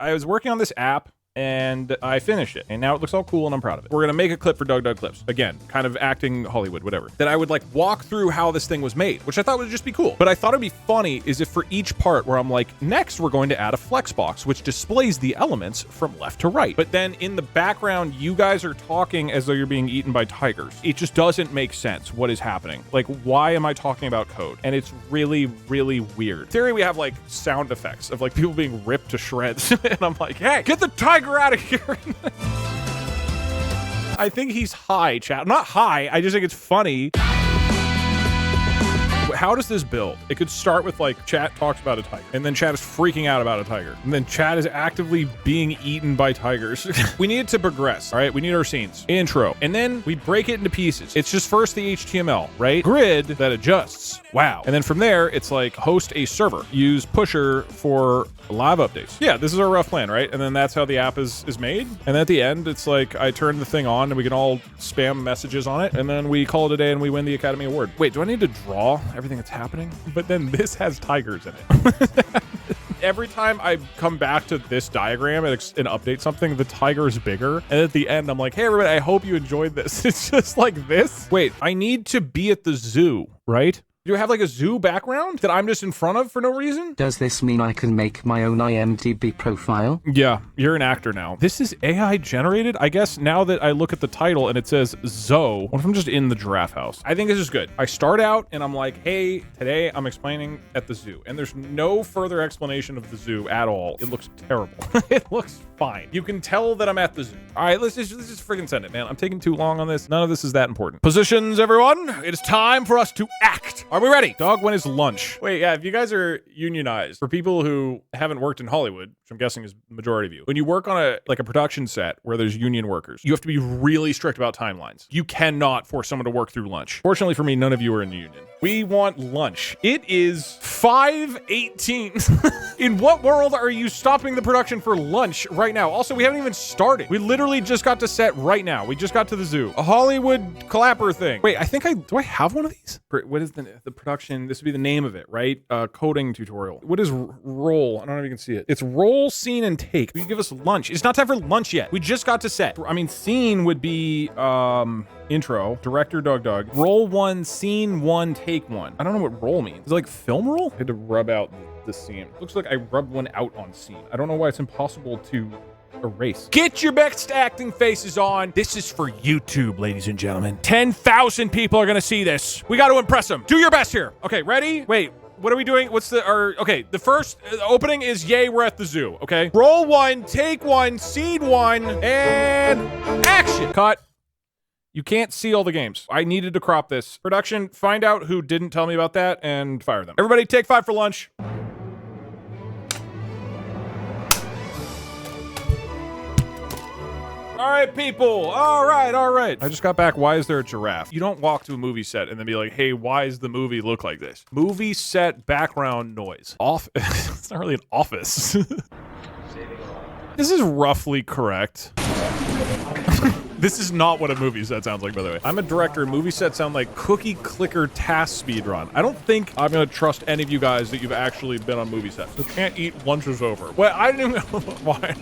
I was working on this app and I finished it, and now it looks all cool and I'm proud of it. We're gonna make a clip for DougDoug Clips. Again, kind of acting Hollywood, whatever. That I would like walk through how this thing was made, which I thought would just be cool. But I thought it'd be funny is if for each part where I'm like, next we're going to add a flex box, which displays the elements from left to right. But then in the background, you guys are talking as though you're being eaten by tigers. It just doesn't make sense what is happening. Like, why am I talking about code? And it's really, really weird. In theory, we have like sound effects of like people being ripped to shreds. And I'm like, hey, get the tiger out of here. I think he's high, chat. Not high, I just think it's funny. How does this build? It could start with like chat talks about a tiger, and then chat is freaking out about a tiger, and then chat is actively being eaten by tigers. We need it to progress, all right? We need our scenes. Intro. And then we break it into pieces. It's just first the HTML, right? Grid that adjusts. Wow. And then from there, it's like host a server. Use Pusher for live updates. Yeah, this is our rough plan, right? And then that's how the app is made. And at the end, it's like I turn the thing on and we can all spam messages on it. And then we call it a day and we win the Academy Award. Wait, do I need to draw everything that's happening? But then this has tigers in it. Every time I come back to this diagram and update something, the tiger is bigger. And at the end, I'm like, hey, everybody, I hope you enjoyed this. It's just like this. Wait, I need to be at the zoo, right? Do I have like a zoo background that I'm just in front of for no reason? Does this mean I can make my own IMDb profile? Yeah, you're an actor now. This is AI generated? I guess now that I look at the title and it says Zoe, what if I'm just in the giraffe house? I think this is good. I start out and I'm like, hey, today I'm explaining at the zoo. And there's no further explanation of the zoo at all. It looks terrible. It looks fine. You can tell that I'm at the zoo. All right, let's just freaking send it, man. I'm taking too long on this. None of this is that important. Positions, everyone. It is time for us to act. Are we ready? Dog, when is lunch? Wait, yeah, if you guys are unionized, for people who haven't worked in Hollywood, which I'm guessing is the majority of you, when you work on a production set where there's union workers, you have to be really strict about timelines. You cannot force someone to work through lunch. Fortunately for me, none of you are in the union. We want lunch. It is 5:18. In what world are you stopping the production for lunch right now? Also, we haven't even started. We literally just got to set right now. We just got to the zoo. A Hollywood clapper thing. Wait, do I have one of these? What is the production? This would be the name of it, right? Coding tutorial. What is roll? I don't know if you can see it. It's roll, scene, and take. You give us lunch. It's not time for lunch yet. We just got to set. I mean, scene would be, intro, director DougDoug, roll 1, scene 1, take 1. I don't know what roll means. Is it like film roll? I had to rub out the scene. Looks like I rubbed one out on scene. I don't know why it's impossible to erase. Get your best acting faces on. This is for YouTube, ladies and gentlemen. 10,000 people are gonna see this. We got to impress them. Do your best here. Okay, ready? Wait. What are we doing? Okay, the first opening is yay, we're at the zoo, okay? Roll 1, take 1, scene 1, and action. Cut. You can't see all the games. I needed to crop this. Production, find out who didn't tell me about that and fire them. Everybody take 5 for lunch. All right, people. All right. I just got back. Why is there a giraffe? You don't walk to a movie set and then be like, hey, why does the movie look like this? Movie set background noise. It's not really an office. This is roughly correct. This is not what a movie set sounds like, by the way. I'm a director. Movie sets sound like cookie clicker task speed run. I don't think I'm gonna trust any of you guys that you've actually been on movie sets. You can't eat lunch is over. Well, I didn't even know why.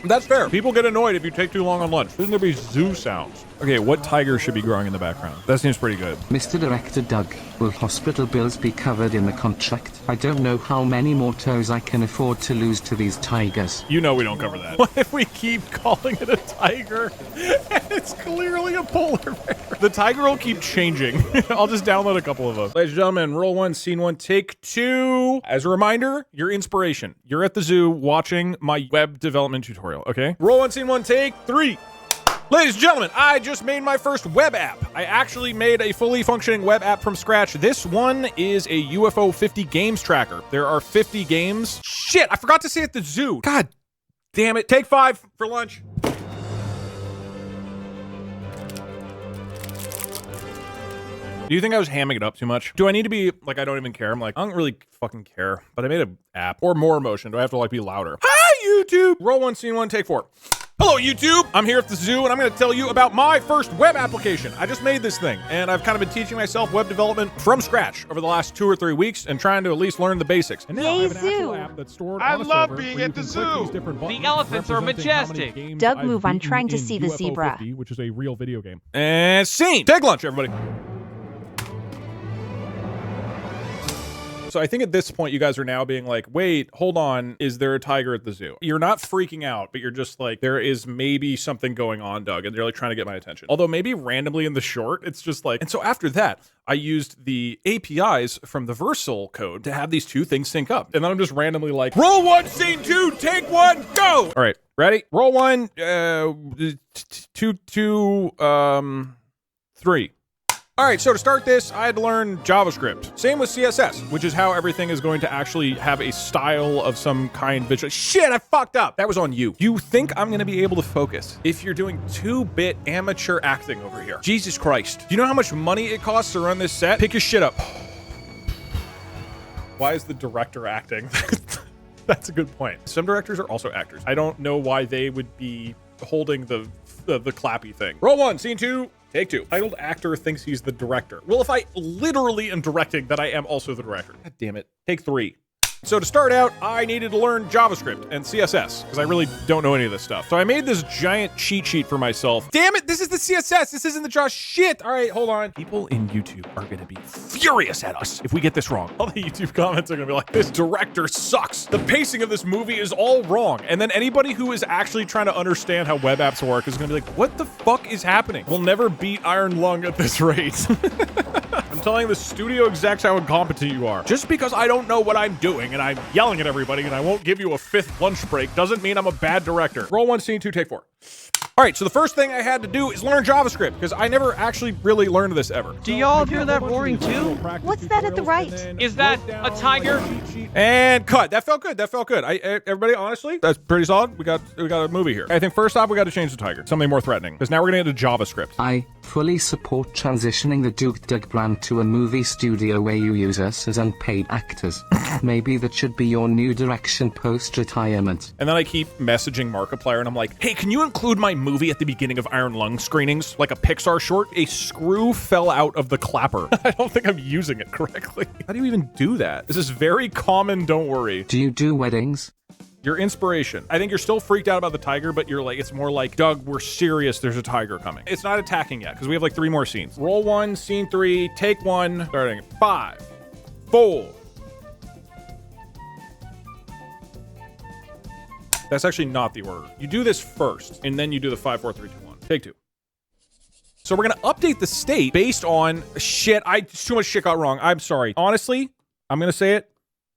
That's fair. People get annoyed if you take too long on lunch. Shouldn't there be zoo sounds? Okay, what tiger should be growing in the background? That seems pretty good. Mr. Director Doug, will hospital bills be covered in the contract? I don't know how many more toes I can afford to lose to these tigers. You know we don't cover that. What if we keep calling it a tiger and it's clearly a polar bear? The tiger will keep changing. I'll just download a couple of them. Ladies and gentlemen, roll 1, scene 1, take 2. As a reminder, your inspiration. You're at the zoo watching my web development tutorial, okay? Roll 1, scene 1, take 3. Ladies and gentlemen, I just made my first web app. I actually made a fully functioning web app from scratch. This one is a UFO 50 games tracker. There are 50 games. Shit, I forgot to say at the zoo. God damn it. Take 5 for lunch. Do you think I was hamming it up too much? Do I need to be like, I don't even care? I'm like, I don't really fucking care, but I made an app. Or more emotion. Do I have to like be louder? Hi, YouTube. Roll 1, scene 1, take 4. Hello, YouTube! I'm here at the zoo, and I'm going to tell you about my first web application. I just made this thing, and I've kind of been teaching myself web development from scratch over the last 2 or 3 weeks and trying to at least learn the basics. And now I have an actual app that's stored on a server. I love being at the zoo! The elephants are majestic! Doug, move on, trying to see the zebra. Which is a real video game. And scene! Take lunch, everybody! So I think at this point, you guys are now being like, wait, hold on, is there a tiger at the zoo? You're not freaking out, but you're just like, there is maybe something going on, Doug, and they're like trying to get my attention. Although maybe randomly in the short, it's just like, and so after that, I used the APIs from the Versal code to have these two things sync up. And then I'm just randomly like, roll 1, scene 2, take 1, go! All right, ready? Roll 1, 3. All right, so to start this, I had to learn JavaScript. Same with CSS, which is how everything is going to actually have a style of some kind visual. Shit, I fucked up. That was on you. You think I'm gonna be able to focus if you're doing 2-bit amateur acting over here? Jesus Christ. Do you know how much money it costs to run this set? Pick your shit up. Why is the director acting? That's a good point. Some directors are also actors. I don't know why they would be holding the clappy thing. Roll 1, scene 2. Take 2. Titled actor thinks he's the director. Well, if I literally am directing, then I am also the director. God damn it. Take 3. So to start out, I needed to learn JavaScript and CSS because I really don't know any of this stuff. So I made this giant cheat sheet for myself. Damn it, this is the CSS. This isn't the Josh shit. All right, hold on. People in YouTube are going to be furious at us if we get this wrong. All the YouTube comments are going to be like, this director sucks. The pacing of this movie is all wrong. And then anybody who is actually trying to understand how web apps work is going to be like, what the fuck is happening? We'll never beat Iron Lung at this rate. I'm telling the studio execs how incompetent you are. Just because I don't know what I'm doing and I'm yelling at everybody and I won't give you a 5th lunch break doesn't mean I'm a bad director. Roll 1, scene 2, take 4. All right, so the first thing I had to do is learn JavaScript because I never actually really learned this ever. Do y'all hear that roaring too? What's that at the right? Is that a tiger? And cut. That felt good. That felt good. Everybody, honestly, that's pretty solid. We got a movie here. I think first off, we got to change the tiger. Something more threatening because now we're gonna get into JavaScript. I fully support transitioning the DougDoug plan to a movie studio where you use us as unpaid actors. Maybe that should be your new direction post-retirement. And then I keep messaging Markiplier and I'm like, hey, can you include my movie at the beginning of Iron Lung screenings? Like a Pixar short? A screw fell out of the clapper. I don't think I'm using it correctly. How do you even do that? This is very common, don't worry. Do you do weddings? Your inspiration. I think you're still freaked out about the tiger, but you're like, it's more like, Doug, we're serious, there's a tiger coming. It's not attacking yet, because we have like 3 more scenes. Roll 1, scene 3, take 1, starting at 5, 4. That's actually not the order. You do this first, and then you do the 5, 4, 3, 2, 1. Take 2. So we're gonna update the state based on shit. Too much shit got wrong. I'm sorry. Honestly, I'm gonna say it.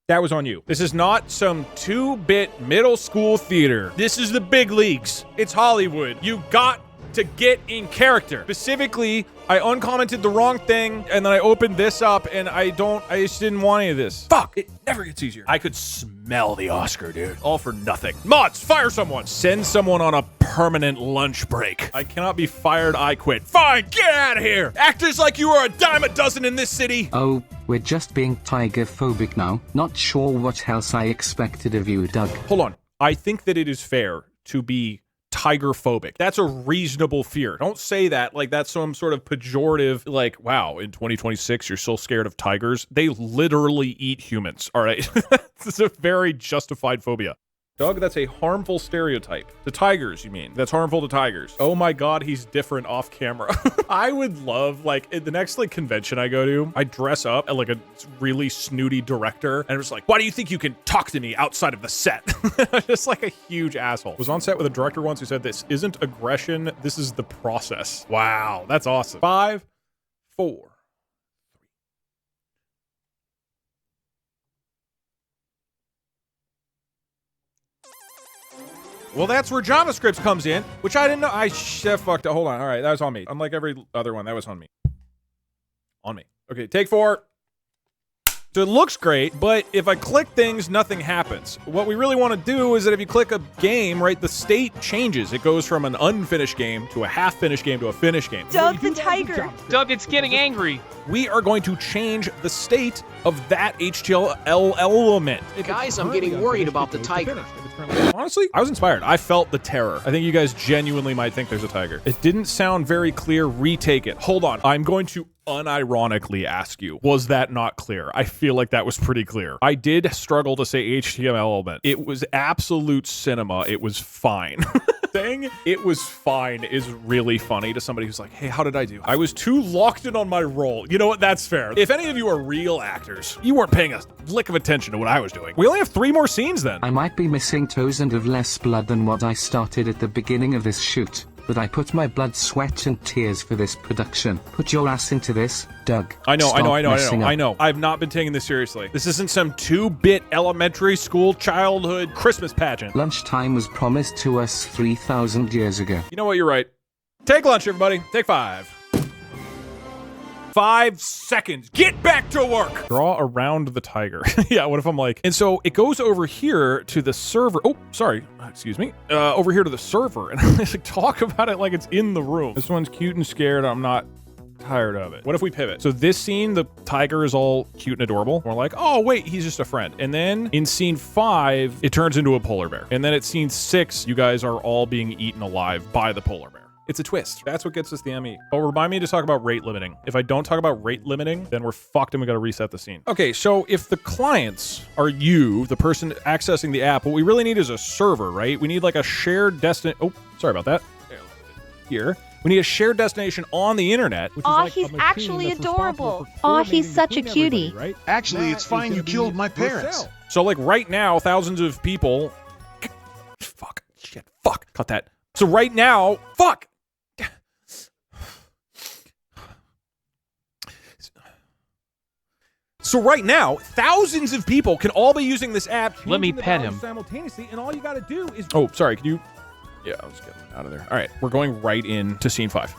That was on you. This is not some 2-bit middle school theater. This is the big leagues. It's Hollywood. You got to get in character. Specifically, I uncommented the wrong thing, and then I opened this up, and I just didn't want any of this. Fuck, it never gets easier. I could smell the Oscar, dude. All for nothing. Mods, fire someone. Send someone on a permanent lunch break. I cannot be fired, I quit. Fine, get out of here. Actors like you are a dime a dozen in this city. Oh, we're just being tiger-phobic now. Not sure what else I expected of you, Doug. Hold on. I think that it is fair to be tiger phobic. That's a reasonable fear. Don't say that like that's some sort of pejorative, like, wow, in 2026, you're so scared of tigers. They literally eat humans, all right? This is a very justified phobia. Doug, that's a harmful stereotype. To tigers, you mean? That's harmful to tigers. Oh my God, he's different off camera. I would love, like, at the next, like, convention I go to, I dress up as, like, a really snooty director, and I'm just like, why do you think you can talk to me outside of the set? Just like a huge asshole. Was on set with a director once who said, this isn't aggression, this is the process. Wow, that's awesome. 5, 4. Well, that's where JavaScript comes in, which I didn't know. I fucked up. Hold on. All right, that was on me. Unlike every other one, that was on me. On me. Okay, take 4. So it looks great, but if I click things, nothing happens. What we really want to do is that if you click a game, right, the state changes. It goes from an unfinished game to a half-finished game to a finished game. Doug the tiger. Doug, it's getting angry. We are going to change the state of that HTML element. Guys, I'm getting worried about the tiger. Honestly, I was inspired. I felt the terror. I think you guys genuinely might think there's a tiger. It didn't sound very clear. Retake it. Hold on. I'm going to unironically ask you, was that not clear? I feel like that was pretty clear. I did struggle to say HTML element. It was absolute cinema. It was fine. Saying it was fine is really funny to somebody who's like, hey, how did I do? I was too locked in on my role. You know what? That's fair. If any of you are real actors, you weren't paying a lick of attention to what I was doing. We only have 3 more scenes then. I might be missing toes and have less blood than what I started at the beginning of this shoot, but I put my blood, sweat, and tears for this production. Put your ass into this, Doug. I know. Stop messing up. I know. I've not been taking this seriously. This isn't some 2-bit elementary school childhood Christmas pageant. Lunchtime was promised to us 3,000 years ago. You know what? You're right. Take lunch, everybody. Take 5. 5 seconds. Get back to work. Draw around the tiger. Yeah, what if I'm like, and so it goes over here to the server. Oh, sorry. Excuse me. Over here to the server. And I like talk about it like it's in the room. This one's cute and scared. I'm not tired of it. What if we pivot? So this scene, the tiger is all cute and adorable. We're like, oh, wait, he's just a friend. And then in scene 5, it turns into a polar bear. And then at scene 6, you guys are all being eaten alive by the polar bear. It's a twist. That's what gets us the ME. Oh, remind me to talk about rate limiting. If I don't talk about rate limiting, then we're fucked and we gotta reset the scene. Okay, so if the clients are you, the person accessing the app, what we really need is a server, right? We need like a shared destination. Oh, sorry about that. Here. We need a shared destination on the internet. Aw, he's actually adorable. Aw, he's such a cutie. Right? Actually, it's fine you killed my parents. So like right now, thousands of people. Fuck. Shit. Fuck. Cut that. So right now, fuck. So right now, thousands of people can all be using this app. Let me pet him. Simultaneously, and all you got to do is. Oh, sorry. Can you? Yeah, I was getting out of there. All right, we're going right into scene 5.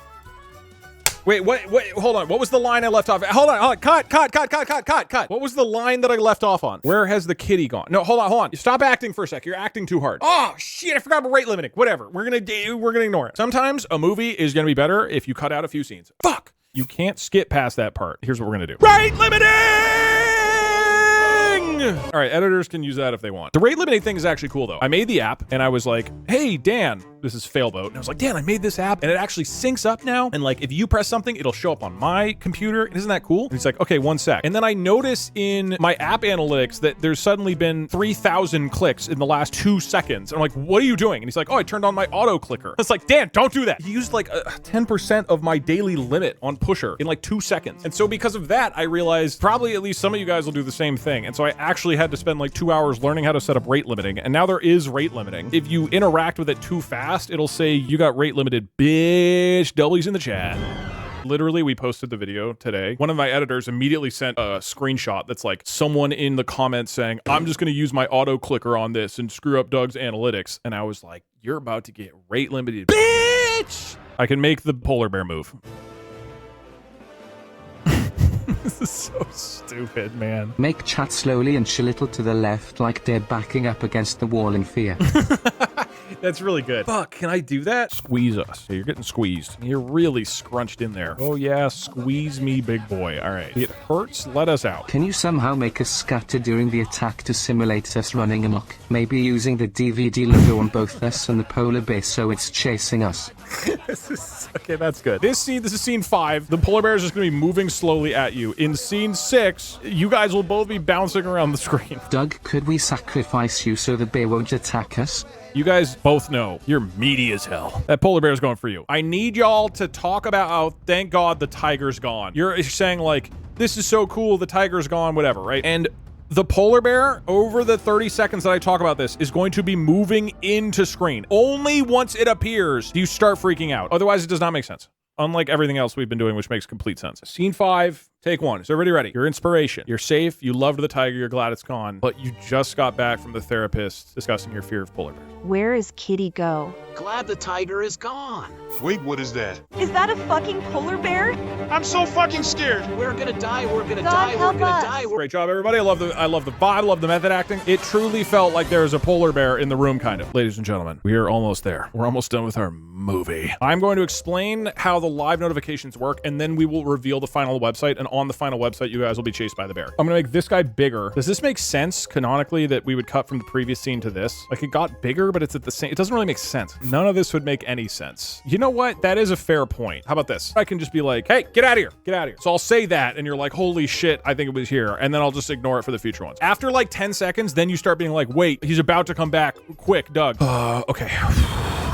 Wait, what? Hold on. What was the line I left off? Hold on. Cut. What was the line that I left off on? Where has the kitty gone? No, hold on. Stop acting for a sec. You're acting too hard. Oh shit! I forgot about rate limiting. Whatever. We're gonna ignore it. Sometimes a movie is gonna be better if you cut out a few scenes. Fuck. You can't skip past that part. Here's what we're gonna do. Rate limiting! All right, editors can use that if they want. The rate limiting thing is actually cool though. I made the app and I was like, hey, Dan, this is Failboat. And I was like, Dan, I made this app and it actually syncs up now. And like, if you press something, it'll show up on my computer. Isn't that cool? And he's like, okay, 1 sec. And then I notice in my app analytics that there's suddenly been 3,000 clicks in the last 2 seconds. And I'm like, what are you doing? And he's like, oh, I turned on my auto clicker. It's like, Dan, don't do that. He used like 10% of my daily limit on Pusher in like 2 seconds. And so because of that, I realized probably at least some of you guys will do the same thing. And so I actually had to spend like 2 hours learning how to set up rate limiting. And now there is rate limiting. If you interact with it too fast, it'll say you got rate limited, bitch. W's in the chat. Literally, we posted the video today. One of my editors immediately sent a screenshot that's like someone in the comments saying, I'm just going to use my auto clicker on this and screw up Doug's analytics. And I was like, you're about to get rate limited, bitch. I can make the polar bear move. This is so stupid, man. Make chat slowly and a little to the left like they're backing up against the wall in fear. That's really good. Fuck, can I do that? Squeeze us. So you're getting squeezed. You're really scrunched in there. Oh yeah, squeeze me, big boy. All right. It hurts. Let us out. Can you somehow make us scatter during the attack to simulate us running amok? Maybe using the DVD logo on both us and the polar bear so it's chasing us. Okay, that's good. This is scene 5. The polar bear is just going to be moving slowly at you. In scene 6, you guys will both be bouncing around the screen. Doug, could we sacrifice you so the bear won't attack us? You guys both know you're meaty as hell. That polar bear is going for you. I need y'all to talk about how, thank God, the tiger's gone. You're saying like, this is so cool, the tiger's gone, whatever, right? And the polar bear, over the 30 seconds that I talk about this, is going to be moving into screen. Only once it appears do you start freaking out. Otherwise, it does not make sense. Unlike everything else we've been doing, which makes complete sense. Scene 5 Take one. So everybody ready? Your inspiration. You're safe. You loved the tiger. You're glad it's gone. But you just got back from the therapist discussing your fear of polar bears. Where is Kitty go? Glad the tiger is gone. Wait, what is that? Is that a fucking polar bear? I'm so fucking scared. We're gonna die, we're gonna God, die, we're help gonna us. die. Great job, everybody. I love the vibe. I love the method acting. It truly felt like there was a polar bear in the room, kind of. Ladies and gentlemen, we are almost there. We're almost done with our movie. I'm going to explain how the live notifications work, and then we will reveal the final website. And on the final website, you guys will be chased by the bear. I'm gonna make this guy bigger. Does this make sense canonically that we would cut from the previous scene to this? Like, it got bigger, but it's at the same. It doesn't really make sense. None of this would make any sense. You know what? That is a fair point. How about this? I can just be like, hey, get out of here. Get out of here. So I'll say that, and you're like, holy shit, I think it was here. And then I'll just ignore it for the future ones. After like 10 seconds, then you start being like, wait, he's about to come back. Quick, Doug. Okay.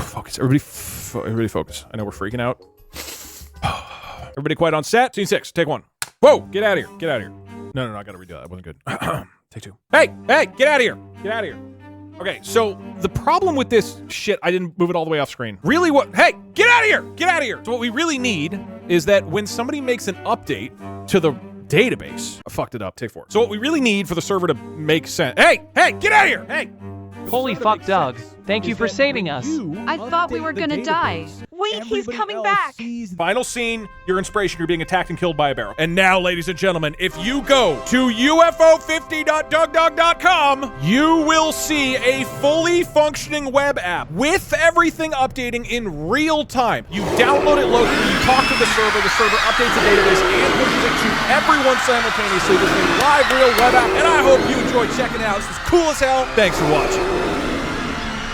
Focus. Everybody focus. I know we're freaking out. Everybody quiet on set. Scene 6. Take 1. Whoa, get out of here. Get out of here. No, I gotta redo that. That wasn't good. Take 2. Hey, get out of here. Get out of here. Okay, so the problem with this shit, I didn't move it all the way off screen. Really hey, get out of here. Get out of here. So what we really need is that when somebody makes an update to the database, I fucked it up. Take 4. So what we really need for the server to make sense. Hey, get out of here. Hey. Holy fuck, Doug. Thank you for saving us. I thought we were gonna die. Wait, he's coming back. Final scene, your inspiration, you're being attacked and killed by a barrel. And now, ladies and gentlemen, if you go to ufo50.dougdog.com, you will see a fully functioning web app with everything updating in real time. You download it locally, you talk to the server updates the database and pushes it to everyone simultaneously. This is a live real web app, and I hope you enjoyed checking it out. This is cool as hell. Thanks for watching.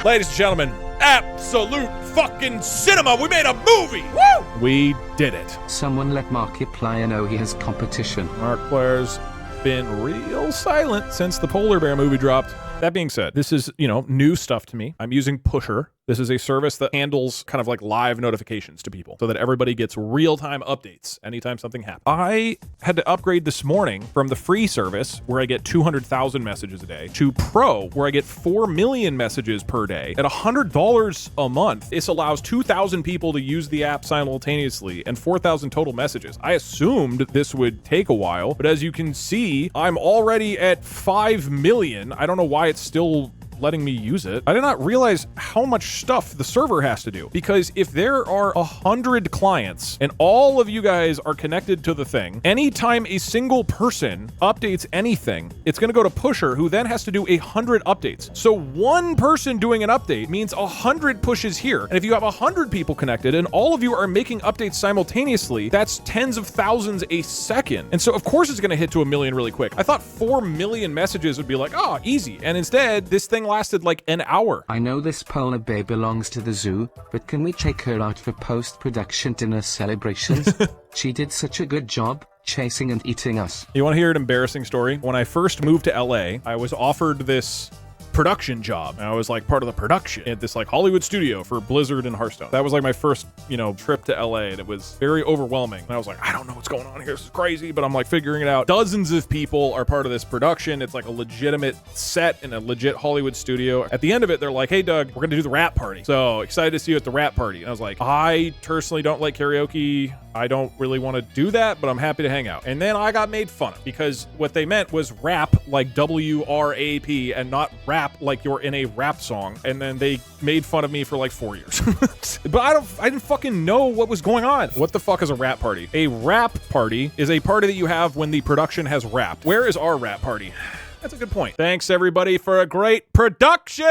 Ladies and gentlemen, absolute fucking cinema. We made a movie. Woo! We did it. Someone let Markiplier know he has competition. Markiplier's been real silent since the polar bear movie dropped. That being said, this is, new stuff to me. I'm using Pusher. This is a service that handles kind of like live notifications to people so that everybody gets real-time updates anytime something happens. I had to upgrade this morning from the free service where I get 200,000 messages a day to Pro where I get 4 million messages per day at $100 a month. This allows 2,000 people to use the app simultaneously and 4,000 total messages. I assumed this would take a while, but as you can see, I'm already at 5 million. I don't know why it's still letting me use it. I did not realize how much stuff the server has to do, because if there are 100 clients and all of you guys are connected to the thing, anytime a single person updates anything, it's going to go to Pusher, who then has to do 100 updates. So one person doing an update means 100 pushes here. And if you have 100 people connected and all of you are making updates simultaneously, that's tens of thousands a second. And so of course it's going to hit to 1 million really quick. I thought 4 million messages would be like, oh, easy. And instead, this thing lasted like an hour. I know this polar bear belongs to the zoo, but can we take her out for post-production dinner celebrations? She did such a good job chasing and eating us. You want to hear an embarrassing story? When I first moved to LA, I was offered this production job. And I was like part of the production at this like Hollywood studio for Blizzard and Hearthstone. That was like my first, trip to LA, and it was very overwhelming. And I was like, I don't know what's going on here. This is crazy, but I'm like figuring it out. Dozens of people are part of this production. It's like a legitimate set in a legit Hollywood studio. At the end of it, they're like, hey, Doug, we're going to do the rap party. So excited to see you at the rap party. And I was like, I personally don't like karaoke. I don't really want to do that, but I'm happy to hang out. And then I got made fun of because what they meant was rap like W-R-A-P and not rap like you're in a rap song. And then they made fun of me for like 4 years. But I didn't fucking know what was going on. What the fuck is a rap party? A rap party is a party that you have when the production has rap. Where is our rap party? That's a good point. Thanks everybody for a great production.